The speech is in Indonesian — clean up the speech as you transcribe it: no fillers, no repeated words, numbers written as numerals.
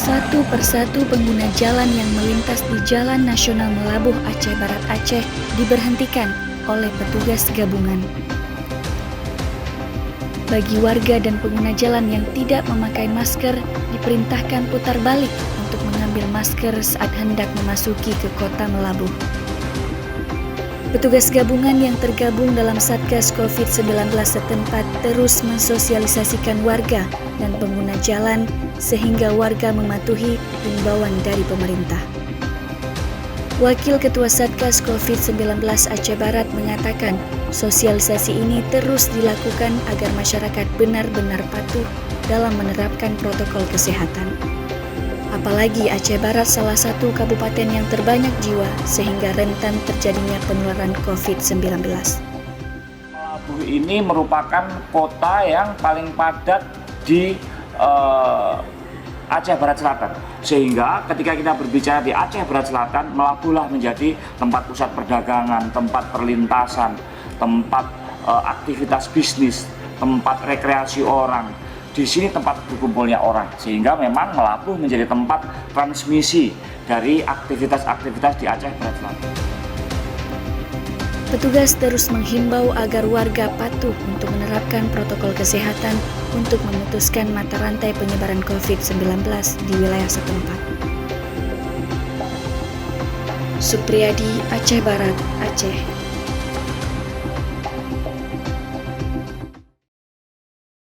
Satu persatu pengguna jalan yang melintas di Jalan Nasional Melabuh Aceh Barat Aceh diberhentikan oleh petugas gabungan. Bagi warga dan pengguna jalan yang tidak memakai masker, diperintahkan putar balik untuk mengambil masker saat hendak memasuki ke kota Melabuh. Petugas gabungan yang tergabung dalam Satgas COVID-19 setempat terus mensosialisasikan warga dan pengguna jalan sehingga warga mematuhi himbauan dari pemerintah. Wakil Ketua Satgas COVID-19 Aceh Barat mengatakan sosialisasi ini terus dilakukan agar masyarakat benar-benar patuh dalam menerapkan protokol kesehatan. Apalagi Aceh Barat salah satu kabupaten yang terbanyak jiwa sehingga rentan terjadinya penularan COVID-19. Melabuh ini merupakan kota yang paling padat di Aceh Barat Selatan. Sehingga ketika kita berbicara di Aceh Barat Selatan, Melabuhlah menjadi tempat pusat perdagangan, tempat perlintasan, tempat aktivitas bisnis, tempat rekreasi orang. Di sini tempat berkumpulnya orang, sehingga memang Melabuh menjadi tempat transmisi dari aktivitas-aktivitas di Aceh Barat Selatan. Petugas terus menghimbau agar warga patuh untuk menerapkan protokol kesehatan untuk memutuskan mata rantai penyebaran COVID-19 di wilayah setempat. Supriyadi, Aceh Barat, Aceh.